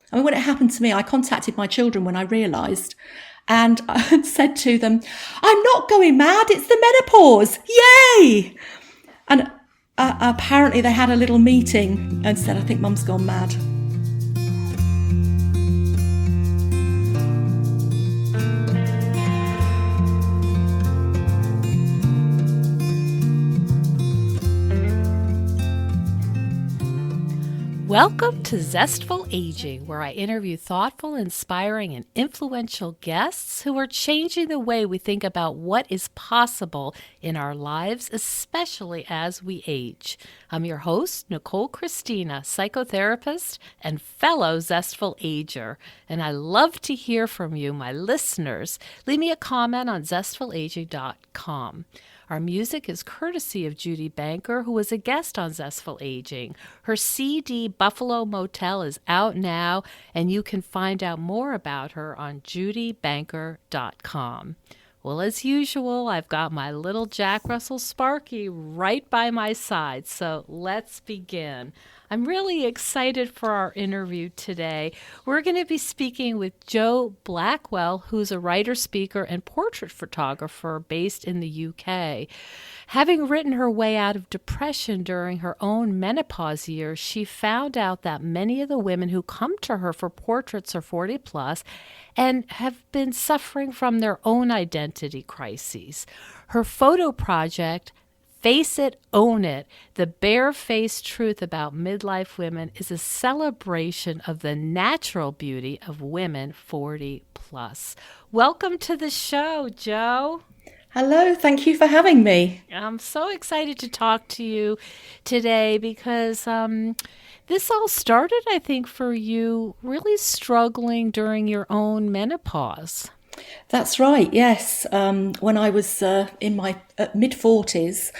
I mean, when it happened to me, I contacted my children when I realised, and I said to them, "I'm not going mad, it's the menopause, yay!" And apparently they had a little meeting and said, "I think Mum's gone mad." Welcome to Zestful Aging, where I interview thoughtful, inspiring, and influential guests who are changing the way we think about what is possible in our lives, especially as we age. I'm your host, Nicole Christina, psychotherapist and fellow Zestful Ager, and I love to hear from you, my listeners. Leave me a comment on zestfulaging.com. Our music is courtesy of Judy Banker, who was a guest on Zestful Aging. Her CD, Buffalo Motel, is out now, and you can find out more about her on judybanker.com. Well, as usual, I've got my little Jack Russell Sparky right by my side, so let's begin. I'm really excited for our interview today. We're going to be speaking with Jo Blackwell, who's a writer, speaker, and portrait photographer based in the UK. Having written her way out of depression during her own menopause years, she found out that many of the women who come to her for portraits are 40 plus and have been suffering from their own identity crises. Her photo project, Face It, Own It, the bare-faced truth about midlife women, is a celebration of the natural beauty of women 40 plus. Welcome to the show, Jo. Hello, thank you for having me. I'm so excited to talk to you today because this all started, I think, for you really struggling during your own menopause. That's right, yes. When I was in my mid-40s,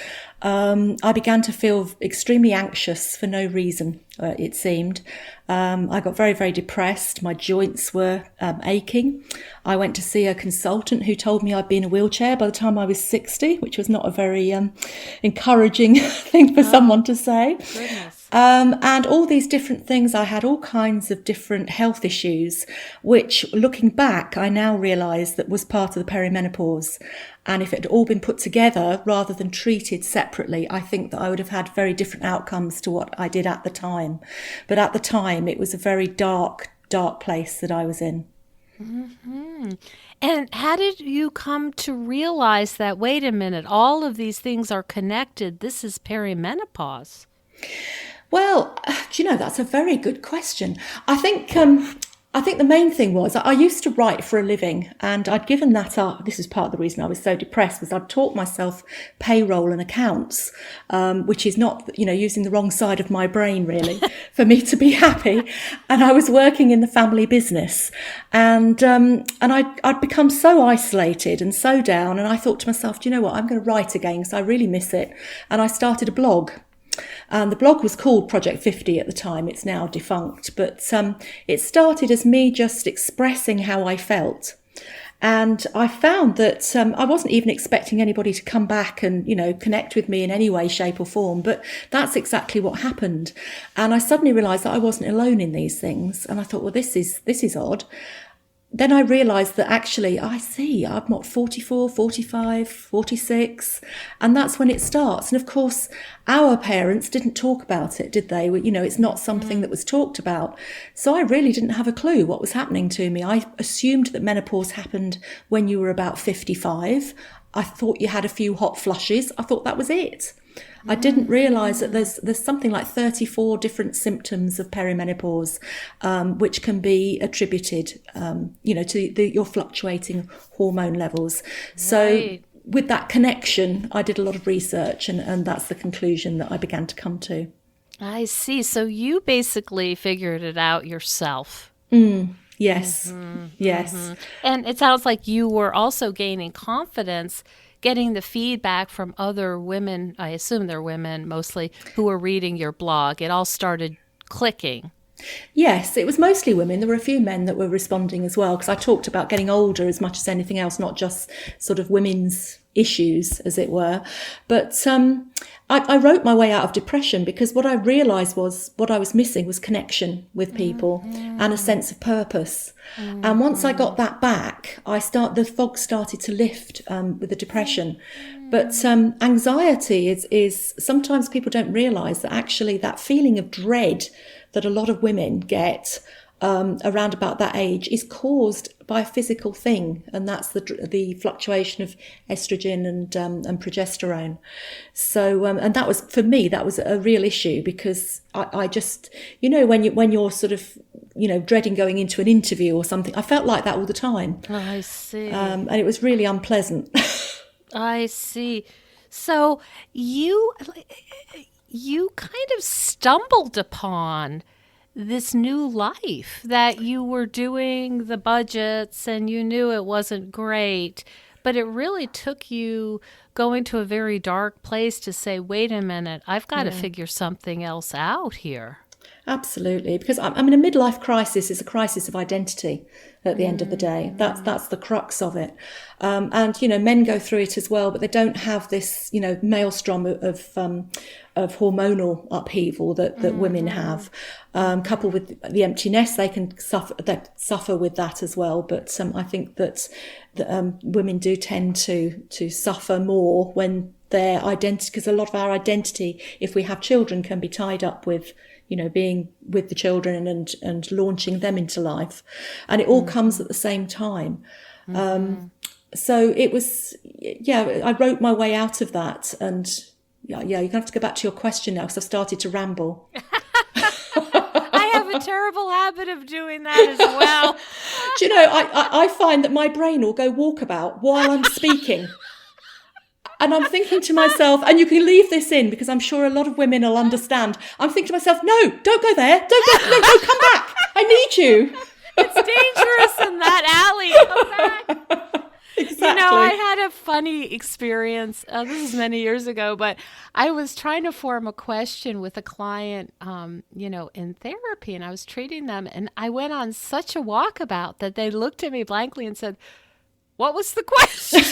I began to feel extremely anxious for no reason, it seemed. I got very, very depressed. My joints were aching. I went to see a consultant who told me I'd be in a wheelchair by the time I was 60, which was not a very encouraging thing for someone to say. Goodness. And all these different things, I had all kinds of different health issues, which looking back, I now realise that was part of the perimenopause. And if it had all been put together rather than treated separately, I think that I would have had very different outcomes to what I did at the time. But at the time, it was a very dark, dark place that I was in. Mm-hmm. And how did you come to realize that, wait a minute, all of these things are connected? This is perimenopause. Well, do you know, that's a very good question. I think the main thing was I used to write for a living, and I'd given that up. This is part of the reason I was so depressed, was I'd taught myself payroll and accounts, which is not, using the wrong side of my brain really for me to be happy. And I was working in the family business, and I'd become so isolated and so down. And I thought to myself, do you know what? I'm going to write again because I really miss it. And I started a blog. And the blog was called Project 50 at the time. It's now defunct, but it started as me just expressing how I felt. And I found that I wasn't even expecting anybody to come back and, connect with me in any way, shape or form. But that's exactly what happened. And I suddenly realised that I wasn't alone in these things. And I thought, well, this is odd. Then I realised that actually, I'm not 44, 45, 46, and that's when it starts. And of course, our parents didn't talk about it, did they? It's not something that was talked about. So I really didn't have a clue what was happening to me. I assumed that menopause happened when you were about 55. I thought you had a few hot flushes. I thought that was it. I didn't realise that there's something like 34 different symptoms of perimenopause, which can be attributed, to your fluctuating hormone levels. So Right. With that connection, I did a lot of research, and that's the conclusion that I began to come to. I see. So you basically figured it out yourself. Yes, yes. Mm-hmm. And it sounds like you were also gaining confidence, getting the feedback from other women, I assume they're women mostly, who were reading your blog. It all started clicking. Yes, it was mostly women. There were a few men that were responding as well, because I talked about getting older as much as anything else, not just sort of women's, issues, as it were. But I wrote my way out of depression because what I realised was what I was missing was connection with people and a sense of purpose. And once I got that back, the fog started to lift with the depression. But anxiety is sometimes people don't realise that actually that feeling of dread that a lot of women get around about that age is caused by a physical thing, and that's the fluctuation of estrogen and progesterone. So and that was, for me, that was a real issue, because I just, when you're sort of dreading going into an interview or something, I felt like that all the time. Oh, I see. And it was really unpleasant. I see. So you kind of stumbled upon this new life, that you were doing the budgets and you knew it wasn't great, but it really took you going to a very dark place to say, wait a minute, I've got to figure something else out here. Absolutely, because a midlife crisis is a crisis of identity at the end of the day. That's the crux of it. And men go through it as well, but they don't have this maelstrom of hormonal upheaval that women have. Coupled with the empty nest, they suffer with that as well. But I think that women do tend to suffer more when their identity, because a lot of our identity, if we have children, can be tied up with being with the children and launching them into life. And it all comes at the same time. So it was, I wrote my way out of that. And you're going to have to go back to your question now, because I've started to ramble. I have a terrible habit of doing that as well. Do you know, I find that my brain will go walkabout while I'm speaking. And I'm thinking to myself, and you can leave this in because I'm sure a lot of women will understand. I'm thinking to myself, no, don't go there. No, come back. I need you. It's dangerous in that alley. Come back. Exactly. I had a funny experience. This is many years ago, but I was trying to form a question with a client, in therapy, and I was treating them, and I went on such a walkabout that they looked at me blankly and said, "What was the question?"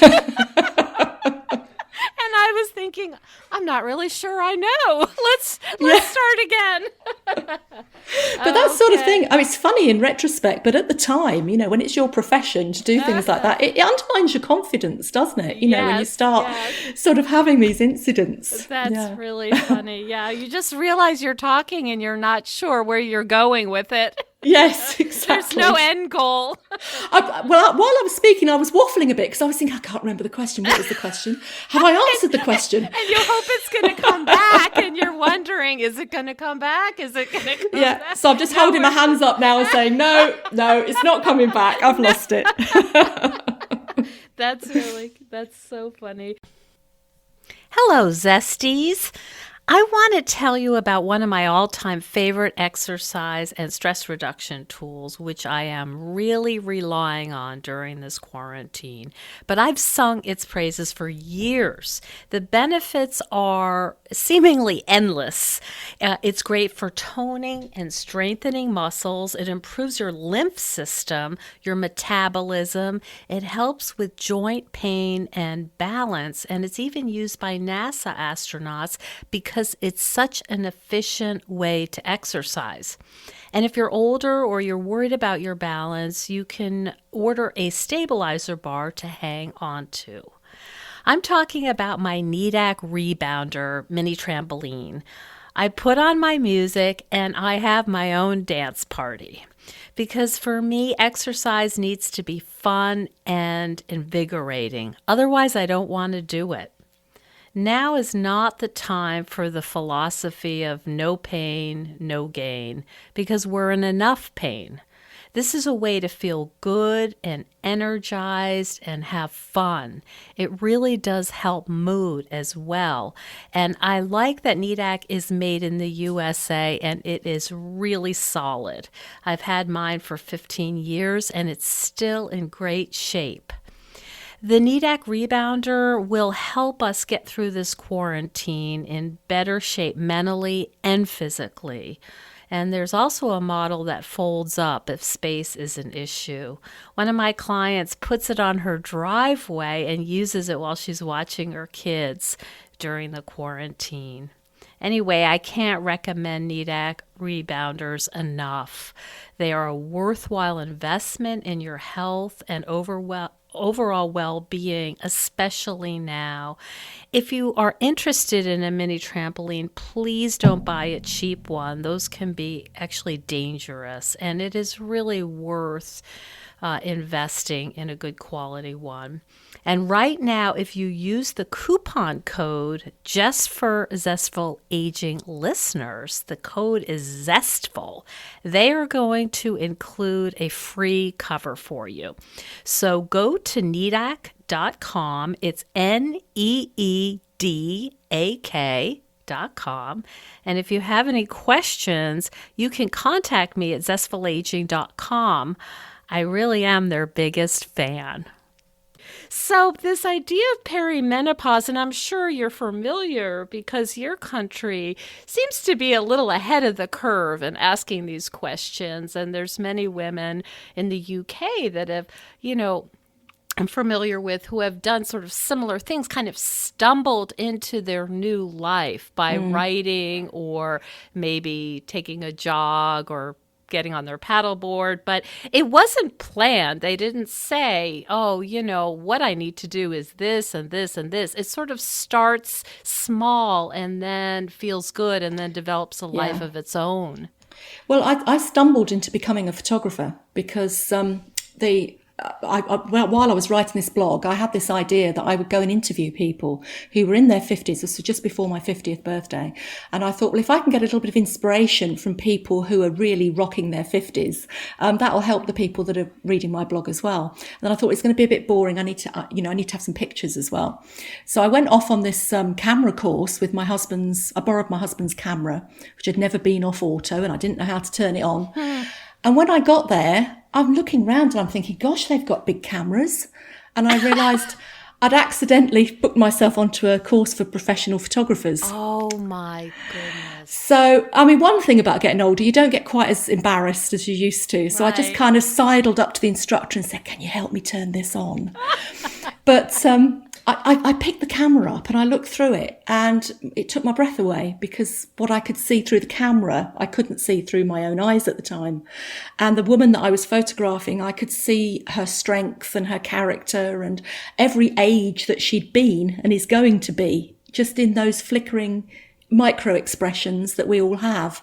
And I was thinking, I'm not really sure I know. Let's start again. But that sort of thing, it's funny in retrospect, but at the time, when it's your profession to do things like that, it undermines your confidence, doesn't it? When you start sort of having these incidents. That's really funny. Yeah, you just realize you're talking and you're not sure where you're going with it. Yes, exactly. There's no end goal. While I was speaking, I was waffling a bit because I was thinking, I can't remember the question. What was the question? Have I answered the question? And you hope it's going to come back, and you're wondering, is it going to come back? Is it going to come back? So I'm just holding my hands up now and saying, no, it's not coming back. I've lost it. That's so funny. Hello, Zesties. I want to tell you about one of my all-time favorite exercise and stress reduction tools, which I am really relying on during this quarantine. But I've sung its praises for years. The benefits are seemingly endless. It's great for toning and strengthening muscles. It improves your lymph system, your metabolism. It helps with joint pain and balance. And it's even used by NASA astronauts because it's such an efficient way to exercise. And if you're older or you're worried about your balance, you can order a stabilizer bar to hang on to. I'm talking about my NEDAC Rebounder mini trampoline. I put on my music and I have my own dance party. Because for me, exercise needs to be fun and invigorating. Otherwise, I don't want to do it. Now is not the time for the philosophy of no pain, no gain, because we're in enough pain. This is a way to feel good and energized and have fun. It really does help mood as well. And I like that NEDAC is made in the USA and it is really solid. I've had mine for 15 years and it's still in great shape. The NEDAC Rebounder will help us get through this quarantine in better shape mentally and physically. And there's also a model that folds up if space is an issue. One of my clients puts it on her driveway and uses it while she's watching her kids during the quarantine. Anyway, I can't recommend NEDAC rebounders enough. They are a worthwhile investment in your health and overall well-being, especially now. If you are interested in a mini trampoline, please don't buy a cheap one. Those can be actually dangerous, and it is really worth investing in a good quality one. And right now, if you use the coupon code just for Zestful Aging listeners, the code is Zestful. They are going to include a free cover for you. So go to needak.com. It's NEEDAK.com. And if you have any questions, you can contact me at zestfulaging.com. I really am their biggest fan. So this idea of perimenopause, and I'm sure you're familiar because your country seems to be a little ahead of the curve in asking these questions. And there's many women in the UK that have, I'm familiar with who have done sort of similar things, kind of stumbled into their new life by writing or maybe taking a jog or getting on their paddleboard, but it wasn't planned. They didn't say, what I need to do is this and this and this. It sort of starts small and then feels good and then develops a life of its own. Well, I stumbled into becoming a photographer because while I was writing this blog, I had this idea that I would go and interview people who were in their 50s. This was just before my 50th birthday. And I thought, well, if I can get a little bit of inspiration from people who are really rocking their 50s, that'll help the people that are reading my blog as well. And then I thought it's going to be a bit boring. I need to have some pictures as well. So I went off on this camera course with I borrowed my husband's camera, which had never been off auto, and I didn't know how to turn it on. And when I got there, I'm looking around and I'm thinking, gosh, they've got big cameras. And I realised I'd accidentally booked myself onto a course for professional photographers. Oh, my goodness. So, one thing about getting older, you don't get quite as embarrassed as you used to. So I just kind of sidled up to the instructor and said, can you help me turn this on? But I picked the camera up and I looked through it, and it took my breath away because what I could see through the camera, I couldn't see through my own eyes at the time. And the woman that I was photographing, I could see her strength and her character and every age that she'd been and is going to be, just in those flickering micro expressions that we all have.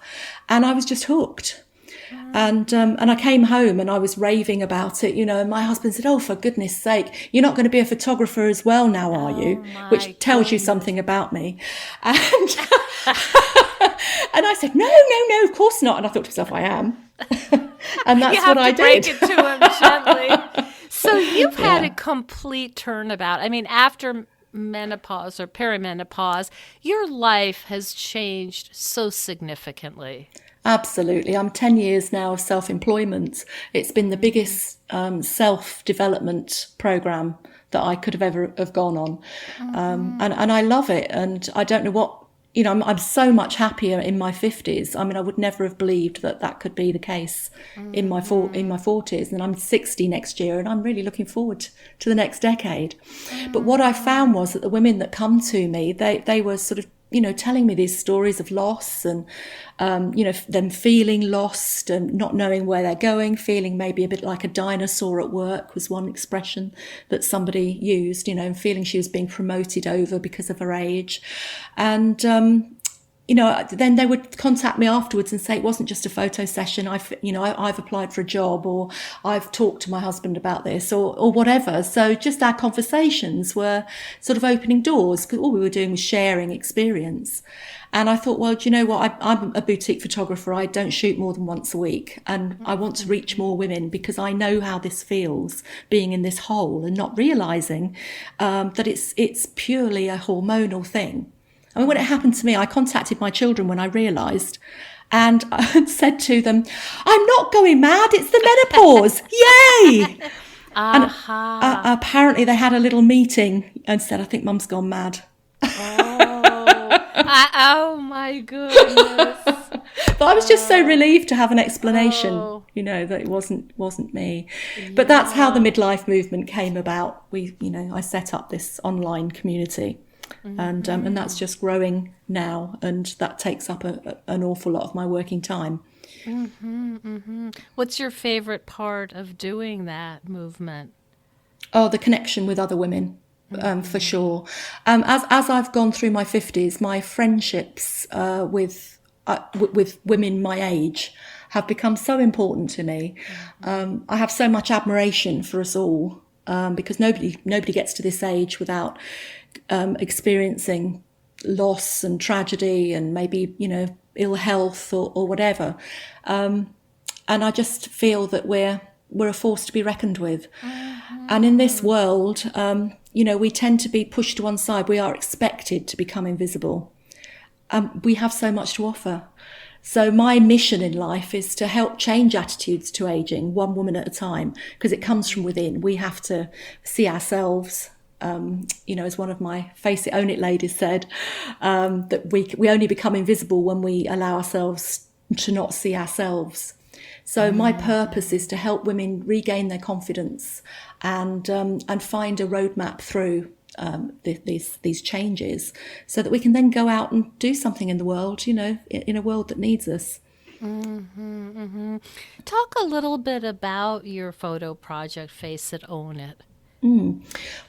And I was just hooked. And I came home and I was raving about it, and my husband said, oh, for goodness sake, you're not going to be a photographer as well now, are you? Which tells you something about me. And, and I said, no, of course not. And I thought to myself, I am. And that's what I did. You have to break it to him gently. So you've had a complete turnabout. After menopause or perimenopause, your life has changed so significantly. Absolutely. I'm 10 years now of self-employment. It's been the biggest self-development program that I could have ever have gone on. And I love it. And I don't know what, I'm so much happier in my 50s. I would never have believed that could be the case in my 40s. And I'm 60 next year, and I'm really looking forward to the next decade. But what I found was that the women that come to me, they were sort of, telling me these stories of loss and, them feeling lost and not knowing where they're going, feeling maybe a bit like a dinosaur at work was one expression that somebody used, and feeling she was being promoted over because of her age. And, then they would contact me afterwards and say it wasn't just a photo session. I've applied for a job, or I've talked to my husband about this, or whatever. So just our conversations were sort of opening doors, because all we were doing was sharing experience. And I thought, well, do you know what? I'm a boutique photographer. I don't shoot more than once a week. And I want to reach more women because I know how this feels, being in this hole and not realising that it's purely a hormonal thing. When it happened to me, I contacted my children when I realised, and I said to them, I'm not going mad, it's the menopause, yay! And apparently they had a little meeting and said, I think Mum's gone mad. Oh my goodness. But I was just so relieved to have an explanation, Oh, that it wasn't me. But that's how the yeah. midlife movement came about. I set up this online community, and that's just growing now, and that takes up an awful lot of my working time. What's your favorite part of doing that movement? Oh, the connection with other women, for sure. As I've gone through my 50s, my friendships with women my age have become so important to me. I have so much admiration for us all, because nobody gets to this age without experiencing loss and tragedy and maybe ill health or whatever. And I just feel that we're a force to be reckoned with. And in this world, we tend to be pushed to one side. We are expected to become invisible. We have so much to offer. So my mission in life is to help change attitudes to aging, one woman at a time, because it comes from within. We have to see ourselves, as one of my Face It, Own It ladies said, that we only become invisible when we allow ourselves to not see ourselves. So my purpose is to help women regain their confidence and find a roadmap through these changes, so that we can then go out and do something in the world, in a world that needs us. Talk a little bit about your photo project, Face It, Own It.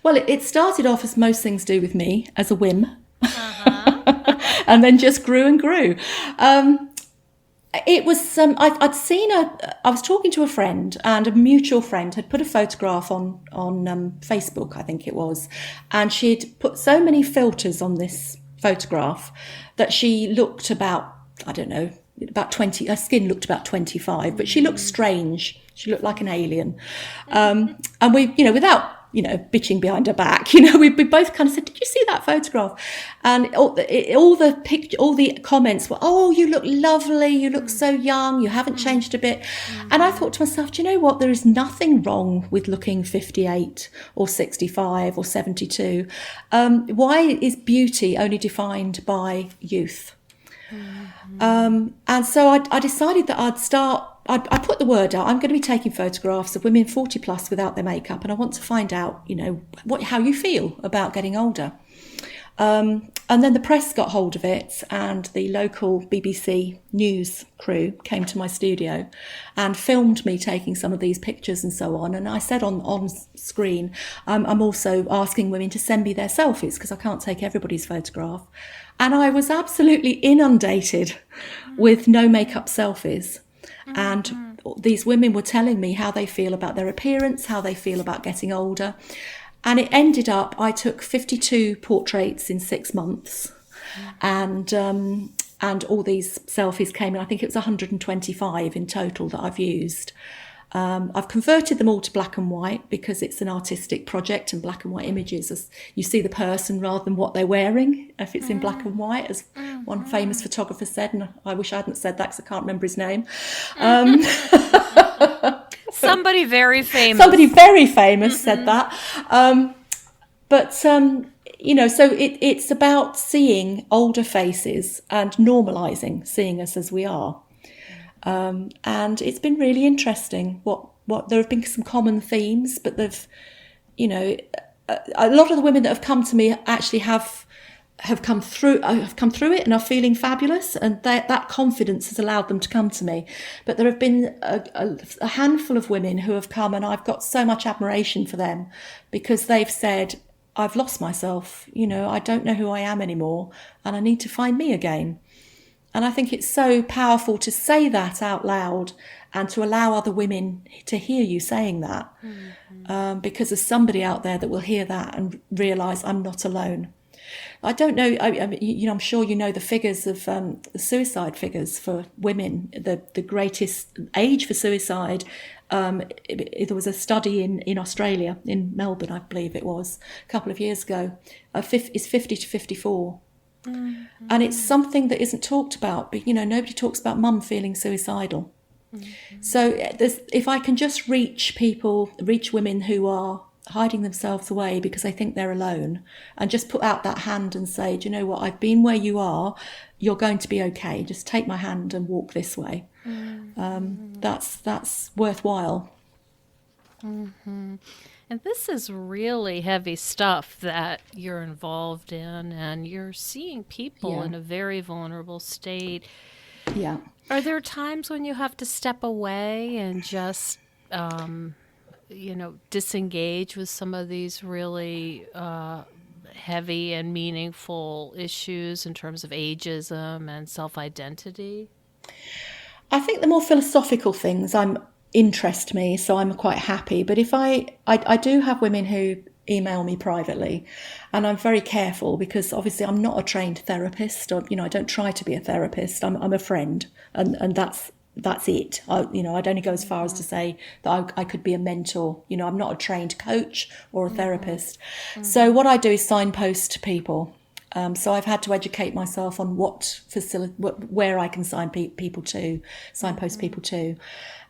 Well, it started off, as most things do with me, as a whim, Uh-huh. and then just grew and grew. It was I'd seen I was talking to a friend, and a mutual friend had put a photograph on Facebook, I think it was, and she'd put so many filters on this photograph that she looked about, I don't know, about 20. Her skin looked about 25, but she looked strange. She looked like an alien. And we, without bitching behind her back, we both kind of said, "Did you see that photograph?" And all the comments were, "Oh, you look lovely. You look so young. You haven't changed a bit." And I thought to myself, do you know what? There is nothing wrong with looking 58 or 65 or 72. Why is beauty only defined by youth? And so I decided that I put the word out. I'm going to be taking photographs of women 40 plus without their makeup, and I want to find out, how you feel about getting older. And then the press got hold of it, and the local BBC news crew came to my studio and filmed me taking some of these pictures and so on. And I said on screen, I'm also asking women to send me their selfies, because I can't take everybody's photograph. And I was absolutely inundated with no makeup selfies. And these women were telling me how they feel about their appearance, how they feel about getting older. And it ended up, I took 52 portraits in 6 months, and all these selfies came in. I think it was 125 in total that I've used. I've converted them all to black and white, because it's an artistic project, and black and white images, as you see the person rather than what they're wearing, if it's in black and white, as one famous photographer said, and I wish I hadn't said that because I can't remember his name. Somebody very famous. Somebody very famous said that. So it's about seeing older faces and normalising seeing us as we are. And it's been really interesting. What there have been some common themes, but a lot of the women that have come to me actually have come through it and are feeling fabulous, and that confidence has allowed them to come to me. But there have been a handful of women who have come, and I've got so much admiration for them, because they've said, "I've lost myself, I don't know who I am anymore, and I need to find me again." And I think it's so powerful to say that out loud, and to allow other women to hear you saying that, because there's somebody out there that will hear that and realise I'm not alone. I don't know. I'm sure you know the figures of the suicide figures for women. The greatest age for suicide. There was a study in Australia, in Melbourne, I believe it was, a couple of years ago. Is 50 to 54. And it's something that isn't talked about. But nobody talks about mum feeling suicidal. So if I can just reach women who are hiding themselves away because they think they're alone, and just put out that hand and say, do you know what, I've been where you are, you're going to be okay, just take my hand and walk this way. That's worthwhile. And this is really heavy stuff that you're involved in, and you're seeing people Yeah. in a very vulnerable state. Yeah. Are there times when you have to step away and just, disengage with some of these really heavy and meaningful issues in terms of ageism and self-identity? I think the more philosophical things interest me, so I'm quite happy. But if I do have women who email me privately, and I'm very careful because obviously I'm not a trained therapist, or I don't try to be a therapist. I'm a friend, and that's it. I'd only go as far as to say that I could be a mentor. I'm not a trained coach or a therapist. So what I do is signpost people. So I've had to educate myself on where I can signpost people to.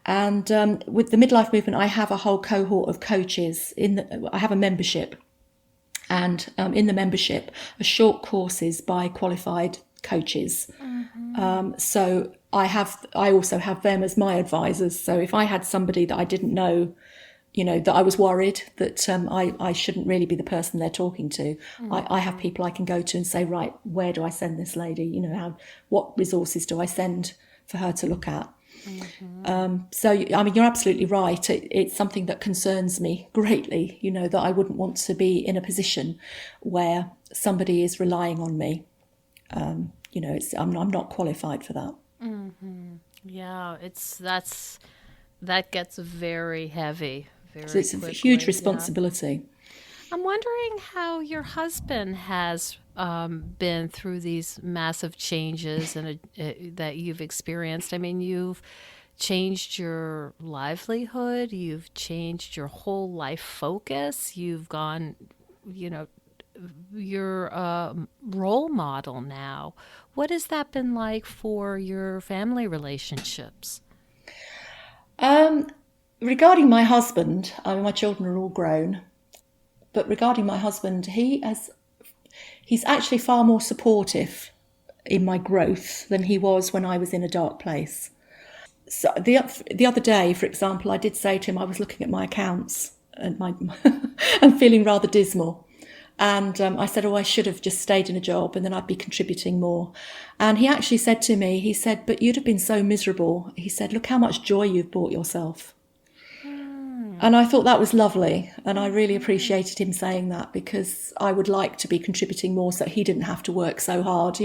And with the midlife movement, I have a whole cohort of coaches. I have a membership, and in the membership are short courses by qualified coaches. So I also have them as my advisors. So if I had somebody that I didn't know, that I was worried that I shouldn't really be the person they're talking to, I have people I can go to and say, right, where do I send this lady? What resources do I send for her to look at? So, you're absolutely right. It's something that concerns me greatly, that I wouldn't want to be in a position where somebody is relying on me. I'm not qualified for that. Yeah, that gets very heavy very So it's quickly. a huge Yeah. responsibility. I'm wondering how your husband has been through these massive changes and that you've experienced. I mean, you've changed your livelihood, you've changed your whole life focus, you've gone, you're a role model now. What has that been like for your family relationships? Regarding my husband, my children are all grown, but regarding my husband, he's actually far more supportive in my growth than he was when I was in a dark place. So the other day, for example, I did say to him, I was looking at my accounts and and feeling rather dismal. And I said, I should have just stayed in a job and then I'd be contributing more. And he actually said to me, he said, but you'd have been so miserable. He said, look how much joy you've brought yourself. And I thought that was lovely. And I really appreciated him saying that, because I would like to be contributing more so he didn't have to work so hard,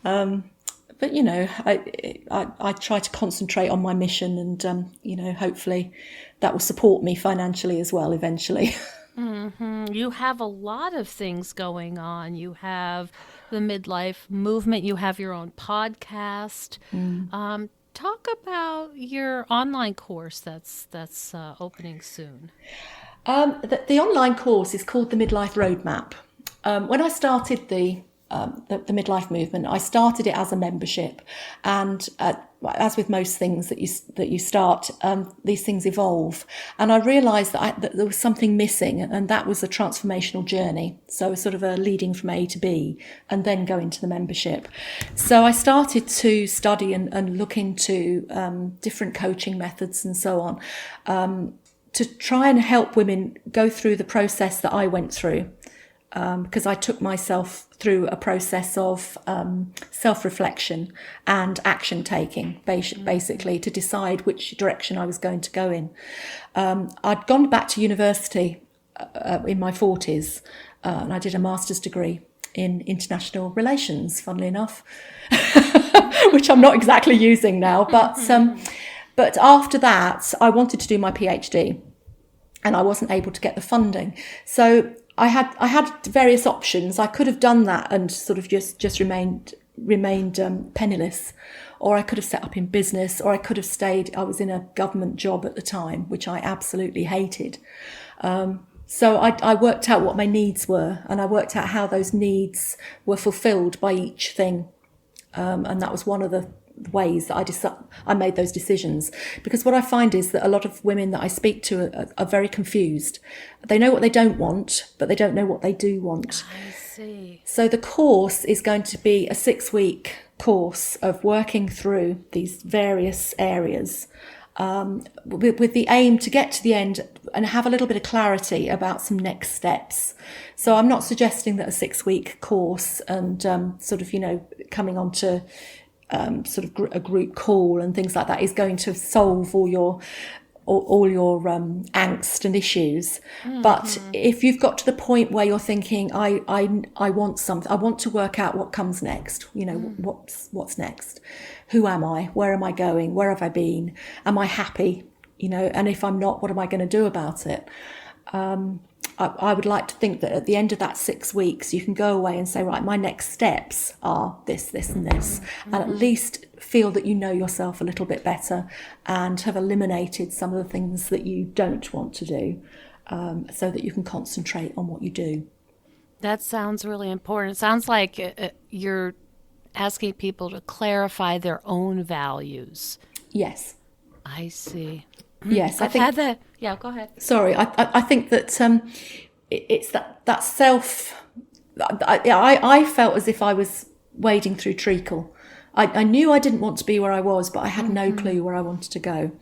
But, I try to concentrate on my mission and, hopefully that will support me financially as well eventually. You have a lot of things going on. You have the midlife movement. You have your own podcast. Talk about your online course that's opening soon. The online course is called the Midlife Roadmap. When I started the midlife movement, I started it as a membership, and as with most things that you start, these things evolve. And I realised that there was something missing, and that was a transformational journey. So sort of a leading from A to B, and then go into the membership. So I started to study and look into different coaching methods and so on, to try and help women go through the process that I went through. Because I took myself through a process of self-reflection and action taking, basically, to decide which direction I was going to go in. I'd gone back to university in my 40s, and I did a master's degree in international relations, funnily enough, which I'm not exactly using now. But after that, I wanted to do my PhD, and I wasn't able to get the funding. So I had various options. I could have done that and sort of just remained penniless, or I could have set up in business, or I could have stayed. I was in a government job at the time, which I absolutely hated. So I worked out what my needs were, and I worked out how those needs were fulfilled by each thing. And that was one of ways that I made those decisions. Because what I find is that a lot of women that I speak to are very confused. They know what they don't want, but they don't know what they do want. I see. So the course is going to be a 6-week course of working through these various areas, with the aim to get to the end and have a little bit of clarity about some next steps. So I'm not suggesting that a 6-week course and coming on to a group call and things like that is going to solve all your angst and issues. But if you've got to the point where you're thinking, I want something, I want to work out what comes next, what's next, who am I, where am I going, where have I been, am I happy, and if I'm not, what am I going to do about it? I would like to think that at the end of that 6 weeks, you can go away and say, right, my next steps are this, this, and this, and at least feel that you know yourself a little bit better and have eliminated some of the things that you don't want to do, so that you can concentrate on what you do. That sounds really important. It sounds like you're asking people to clarify their own values. Yes. I see. Yes, I've had that. Yeah, go ahead. Sorry, I think that it's that self. I felt as if I was wading through treacle. I knew I didn't want to be where I was, but I had no clue where I wanted to go.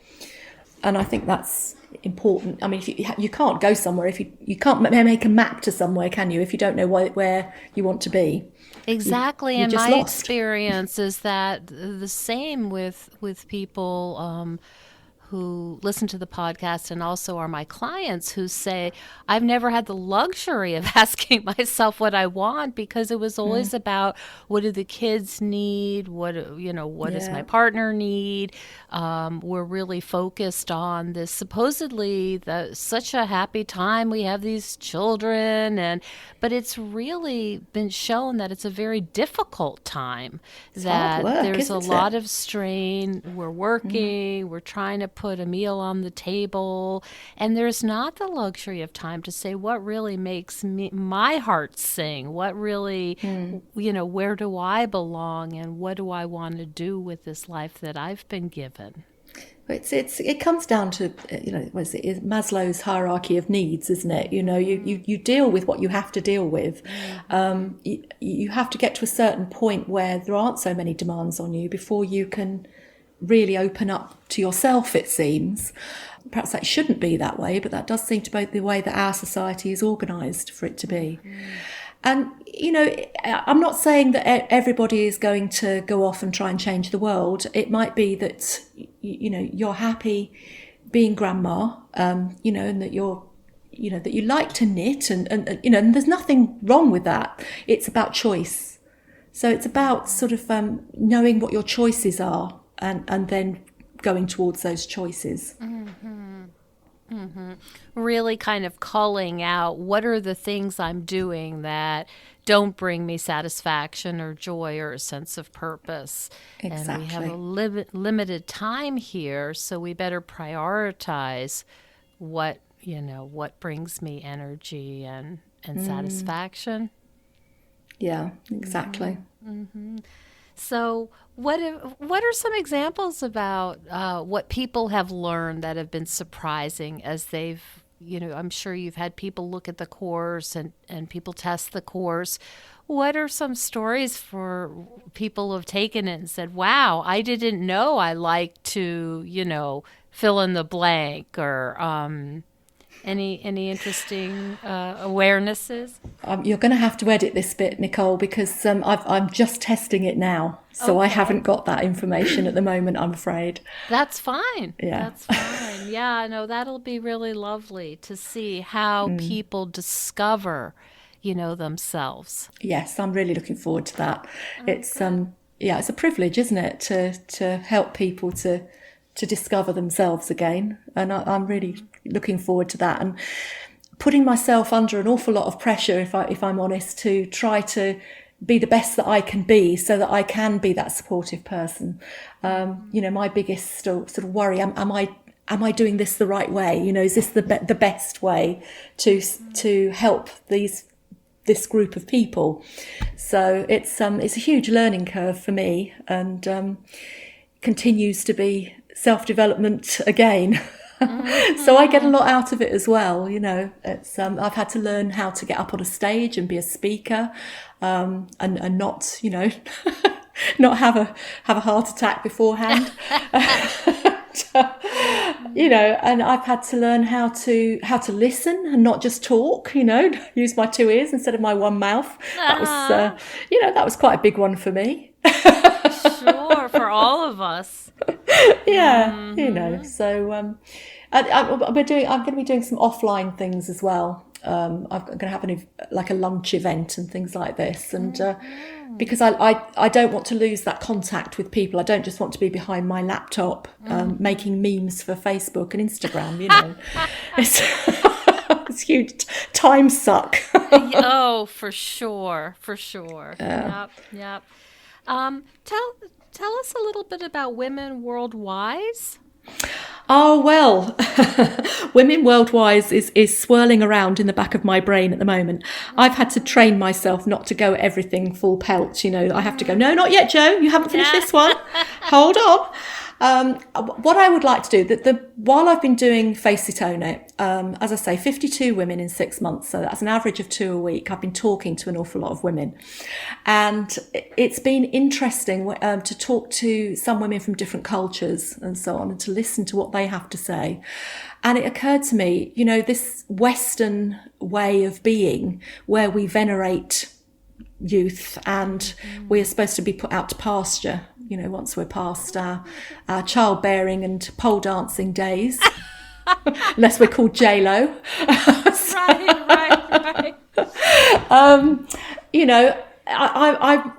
And I think that's important. I mean, if you can't go somewhere if you can't make a map to somewhere, can you? If you don't know where you want to be. Exactly, you're and just my lost. experience is that the same with people who listen to the podcast and also are my clients who say, I've never had the luxury of asking myself what I want because it was always about what do the kids need, what does my partner need. We're really focused on this supposedly such a happy time we have these children, but it's really been shown that it's a very difficult time, that hard work, there's a isn't lot it? of strain. We're working, we're trying to put a meal on the table, and there's not the luxury of time to say what really makes my heart sing, what really, where do I belong and what do I want to do with this life that I've been given. It comes down to what is it, Maslow's hierarchy of needs, isn't it? You deal with what you have to deal with. You have to get to a certain point where there aren't so many demands on you before you can really open up to yourself, it seems. Perhaps that shouldn't be that way, but that does seem to be the way that our society is organised for it to be. And, I'm not saying that everybody is going to go off and try and change the world. It might be that, you're happy being grandma, and that that you like to knit and there's nothing wrong with that. It's about choice. So it's about sort of knowing what your choices are and then going towards those choices. Really kind of calling out what are the things I'm doing that don't bring me satisfaction or joy or a sense of purpose. Exactly. And we have a limited time here, so we better prioritize what brings me energy and satisfaction. Yeah, exactly. So what are some examples about what people have learned that have been surprising as they've, I'm sure you've had people look at the course and people test the course. What are some stories for people who have taken it and said, wow, I didn't know I like to, fill in the blank, or any interesting awarenesses? You're going to have to edit this bit, Nicole, because I'm just testing it now. So I haven't got that information at the moment, I'm afraid. That's fine. Yeah. That's fine. Yeah, no, that'll be really lovely to see how people discover, themselves. Yes, I'm really looking forward to that. It's it's a privilege, isn't it, to help people to discover themselves again. And I'm really looking forward to that, and putting myself under an awful lot of pressure, if I'm honest, to try to be the best that I can be so that I can be that supportive person. My biggest sort of worry, am I doing this the right way? Is this the best way to help these this group of people. So it's a huge learning curve for me, and continues to be self-development again. So I get a lot out of it as well. It's I've had to learn how to get up on a stage and be a speaker, and not not have a heart attack beforehand. And I've had to learn how to listen and not just talk. Use my two ears instead of my one mouth. That was that was quite a big one for me. Sure, for all of us. Yeah. So I'm going to be doing some offline things as well. I'm going to have a lunch event and things like this, and because I don't want to lose that contact with people. I don't just want to be behind my laptop making memes for Facebook and Instagram. It's it's huge time suck. Oh, for sure. Yep. Tell us a little bit about Women Worldwide. Oh, well, Women Worldwide is swirling around in the back of my brain at the moment. I've had to train myself not to go everything full pelt. I have to go, no, not yet, Joe. You haven't finished this one. Hold on. What I would like to do, while I've been doing Face It, Own It, as I say, 52 women in 6 months, so that's an average of 2 a week. I've been talking to an awful lot of women, and it's been interesting to talk to some women from different cultures and so on, and to listen to what they have to say. And it occurred to me, this Western way of being, where we venerate youth and we are supposed to be put out to pasture, once we're past our childbearing and pole dancing days, unless we're called J-Lo. Right.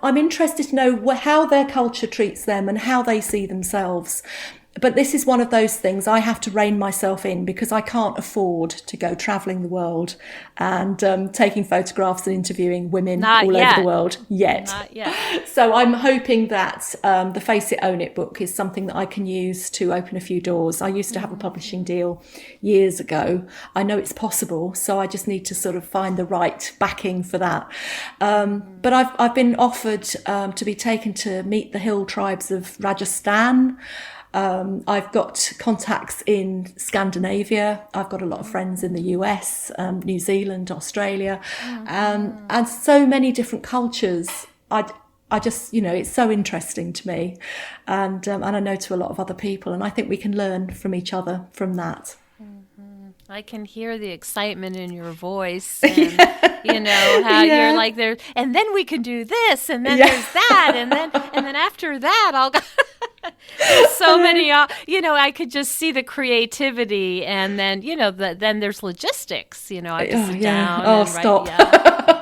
I'm interested to know how their culture treats them and how they see themselves. But this is one of those things I have to rein myself in, because I can't afford to go travelling the world and taking photographs and interviewing women over the world yet. Not yet. So I'm hoping that the Face It, Own It book is something that I can use to open a few doors. I used to have a publishing deal years ago. I know it's possible, so I just need to sort of find the right backing for that. But I've been offered to be taken to meet the hill tribes of Rajasthan. I've got contacts in Scandinavia. I've got a lot of friends in the US, New Zealand, Australia, and so many different cultures. I just, it's so interesting to me, and I know to a lot of other people, and I think we can learn from each other from that. I can hear the excitement in your voice, and how you're like there, and then we can do this, and then there's that, and then after that, I'll go. So many, I could just see the creativity, and then then there's logistics. I have to sit down. Oh, and stop.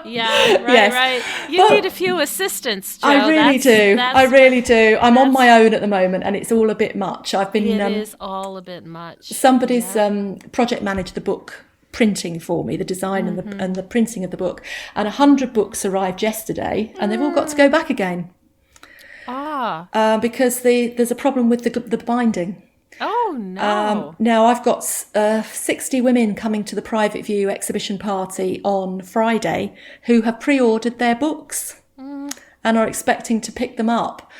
Right. You need a few assistants, Joe. I really do. I'm on my own at the moment, and it's all a bit much. It is all a bit much. Somebody's project managed the book printing for me, the design and the printing of the book, and 100 books arrived yesterday, and they've all got to go back again. Because there's a problem with the binding. Oh, no. Now, I've got 60 women coming to the Private View exhibition party on Friday who have pre-ordered their books and are expecting to pick them up.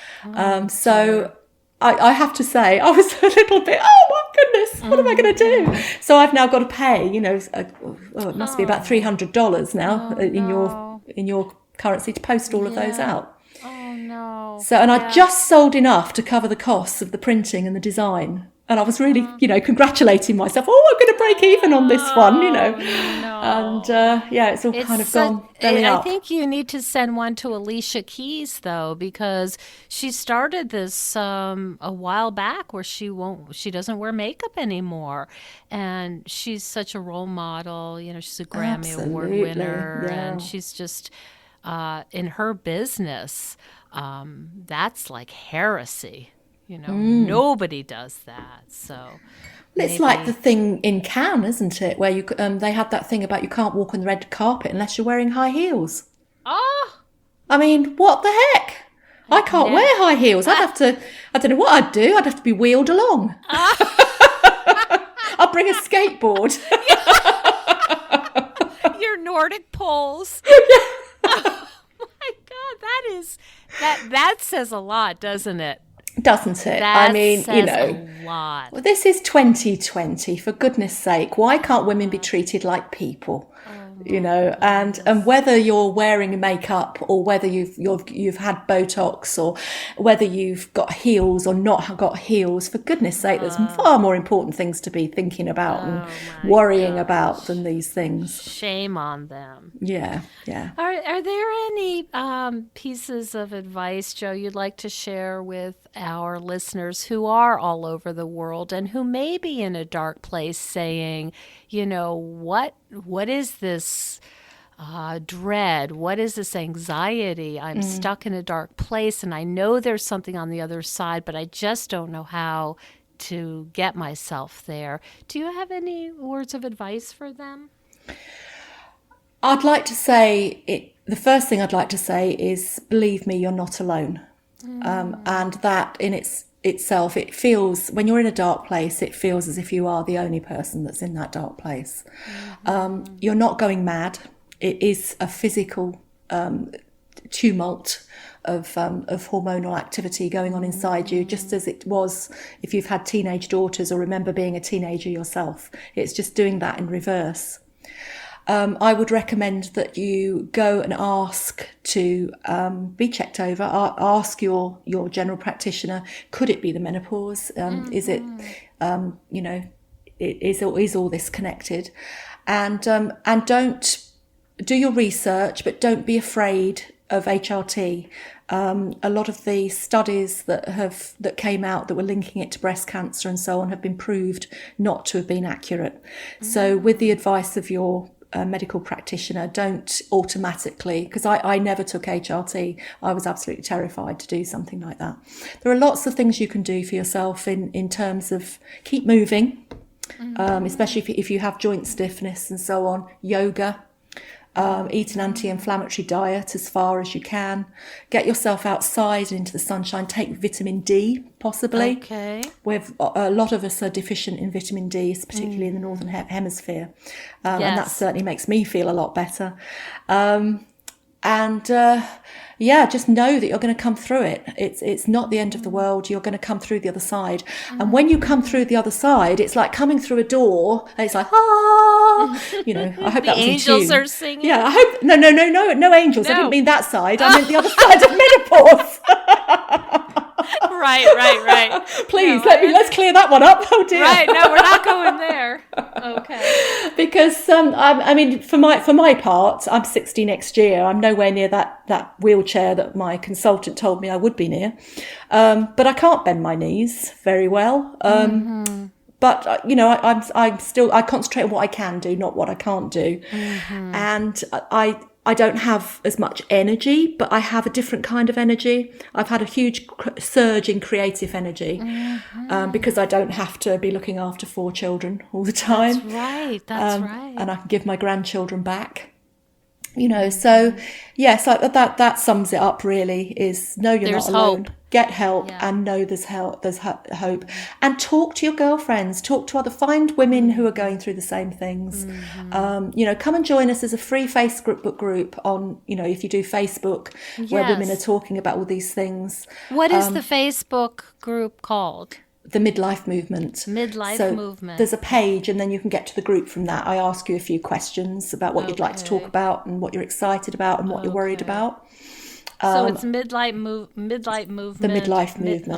So I have to say, I was a little bit, oh, my goodness, what am I going to do? So I've now got to pay, it must be about $300 now in your currency to post all of those out. Oh, no. So, and I just sold enough to cover the costs of the printing and the design. And I was really, congratulating myself. Oh, I'm going to break even on this one, No. And, it's all kind of gone belly up. I think you need to send one to Alicia Keys, though, because she started this a while back where she doesn't wear makeup anymore. And she's such a role model. She's a Grammy Award winner. Yeah. And she's just... in her business, that's like heresy. Nobody does that. So it's like the thing in Cannes, isn't it? Where they had that thing about you can't walk on the red carpet unless you're wearing high heels. Oh, I mean, what the heck? I can't wear high heels. I don't know what I'd do. I'd have to be wheeled along. I'll bring a skateboard. You're Nordic poles. My God, that says a lot, doesn't it? Doesn't it? That I mean, says a lot. well, this is 2020, for goodness sake. Why can't women be treated like people? And whether you're wearing makeup or whether you've had Botox or whether you've got heels or not got heels, for goodness sake, there's far more important things to be thinking about and worrying about than these things. Shame on them. Yeah. Are there any pieces of advice, Joe, you'd like to share with our listeners who are all over the world and who may be in a dark place saying, what is this dread? What is this anxiety? I'm stuck in a dark place and I know there's something on the other side, but I just don't know how to get myself there. Do you have any words of advice for them? I'd like to say, the first thing I'd like to say is, believe me, you're not alone. And that in itself, it feels, when you're in a dark place, it feels as if you are the only person that's in that dark place. You're not going mad. It is a physical tumult of hormonal activity going on inside you, just as it was if you've had teenage daughters or remember being a teenager yourself. It's just doing that in reverse. I would recommend that you go and ask to be checked over. Ask your general practitioner, could it be the menopause? Is it, is all this connected? And don't do your research, but don't be afraid of HRT. A lot of the studies that came out that were linking it to breast cancer and so on have been proved not to have been accurate. So with the advice of your medical practitioner, don't automatically, because I never took HRT. I was absolutely terrified to do something like that. There are lots of things you can do for yourself in terms of keep moving, especially if you have joint stiffness and so on. Yoga, eat an anti-inflammatory diet as far as you can. Get yourself outside and into the sunshine. Take vitamin D, possibly. Okay. A lot of us are deficient in vitamin D, particularly in the northern hemisphere, and that certainly makes me feel a lot better. Just know that you're going to come through it. It's not the end of the world. You're going to come through the other side. And when you come through the other side, it's like coming through a door. And it's like, I hope that was in tune. Angels are singing. Yeah, I hope. No angels. No. I didn't mean that side. I meant the other side of menopause. Right. Please, let's clear that one up. Oh dear. Right, no, we're not going there. Okay. Because for my part, I'm 60 next year. I'm nowhere near that wheelchair that my consultant told me I would be near. But I can't bend my knees very well. But I concentrate on what I can do, not what I can't do. And I don't have as much energy, but I have a different kind of energy. I've had a huge surge in creative energy because I don't have to be looking after 4 children all the time. That's right. And I can give my grandchildren back. So yes, that sums it up really, is know you're not alone. Hope. Get help and know there's help, there's hope. And talk to your girlfriends, find women who are going through the same things. Come and join us as a free Facebook group on, if you do Facebook, where women are talking about all these things. What is the Facebook group called? The Midlife Movement. Movement. There's a page and then you can get to the group from that. I ask you a few questions about what you'd like to talk about and what you're excited about and what you're worried about. So it's Midlife Movement. The Midlife Movement.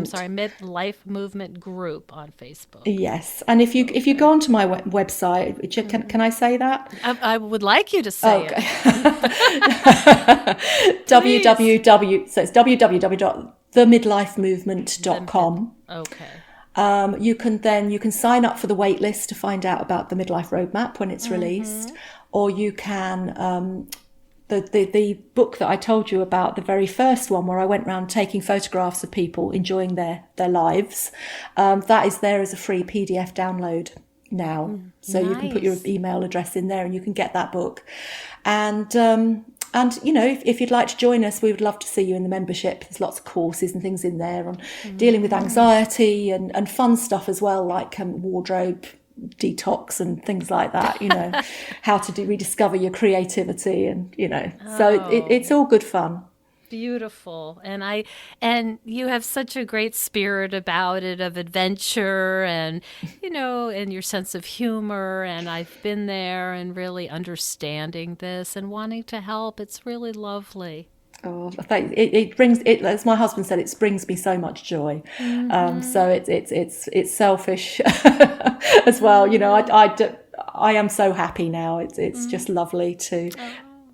Midlife Movement group on Facebook. Yes, and if you go onto my website, which can I say that? I would like you to say it. So it's www.themidlifemovement.com. Okay. You can sign up for the wait list to find out about the Midlife Roadmap when it's released, or you can. The book that I told you about, the very first one where I went around taking photographs of people enjoying their lives, that is there as a free PDF download now. So you can put your email address in there and you can get that book. And if you'd like to join us, we would love to see you in the membership. There's lots of courses and things in there on dealing with anxiety and fun stuff as well, like wardrobe detox and things like that, how to rediscover your creativity and, so it's all good fun. Beautiful. And you have such a great spirit about it of adventure and and your sense of humor, and I've been there and really understanding this and wanting to help. It's really lovely. Oh, it brings it, as my husband said, it brings me so much joy. So it's selfish as well. I am so happy now. It's just lovely to.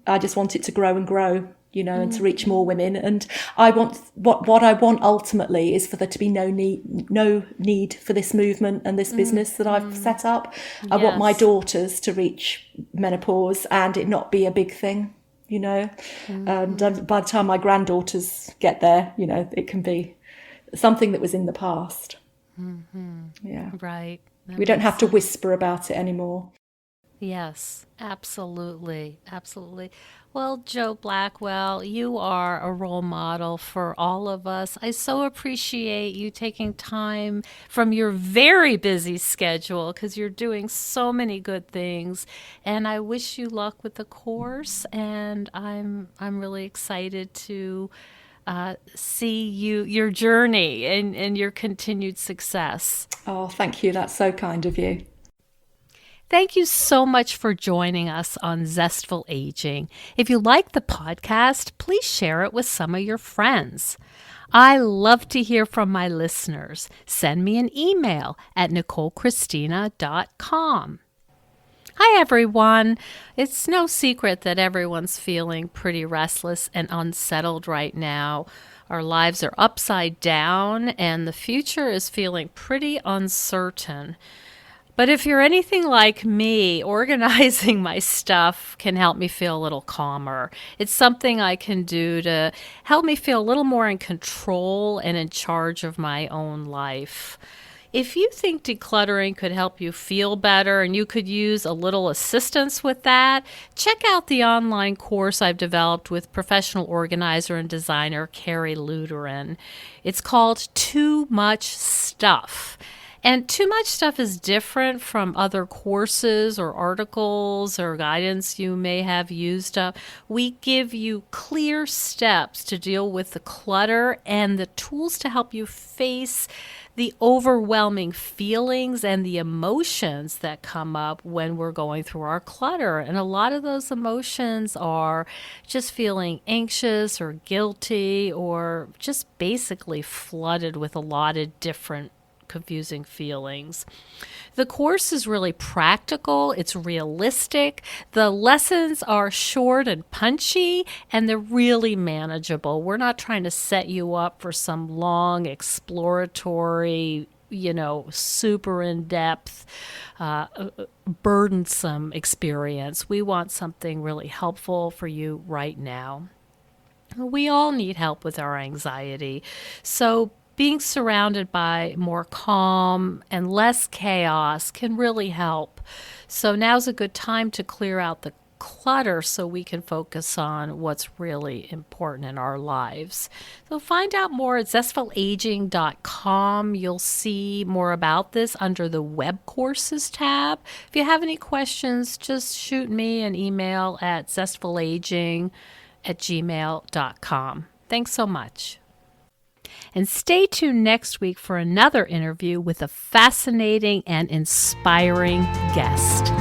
I just want it to grow and grow, and to reach more women. And I want what I want ultimately is for there to be no need for this movement and this business that I've set up. I want my daughters to reach menopause and it not be a big thing. And by the time my granddaughters get there, it can be something that was in the past. Yeah. Right. We don't have to whisper about it anymore. Yes, absolutely. Absolutely. Well, Joe Blackwell, you are a role model for all of us. I so appreciate you taking time from your very busy schedule because you're doing so many good things. And I wish you luck with the course. And I'm really excited to see your journey and your continued success. Oh, thank you. That's so kind of you. Thank you so much for joining us on Zestful Aging. If you like the podcast, please share it with some of your friends. I love to hear from my listeners. Send me an email at NicoleChristina.com. Hi, everyone. It's no secret that everyone's feeling pretty restless and unsettled right now. Our lives are upside down, and the future is feeling pretty uncertain. But if you're anything like me, organizing my stuff can help me feel a little calmer. It's something I can do to help me feel a little more in control and in charge of my own life. If you think decluttering could help you feel better and you could use a little assistance with that, check out the online course I've developed with professional organizer and designer Carrie Luderin. It's called Too Much Stuff. And Too Much Stuff is different from other courses or articles or guidance you may have used up. We give you clear steps to deal with the clutter and the tools to help you face the overwhelming feelings and the emotions that come up when we're going through our clutter. And a lot of those emotions are just feeling anxious or guilty or just basically flooded with a lot of different confusing feelings. The course is really practical. It's realistic. The lessons are short and punchy, and they're really manageable. We're not trying to set you up for some long exploratory, super in-depth, burdensome experience. We want something really helpful for you right now. We all need help with our anxiety. So being surrounded by more calm and less chaos can really help. So now's a good time to clear out the clutter so we can focus on what's really important in our lives. So find out more at zestfulaging.com. You'll see more about this under the web courses tab. If you have any questions, just shoot me an email at zestfulaging@gmail.com. Thanks so much. And stay tuned next week for another interview with a fascinating and inspiring guest.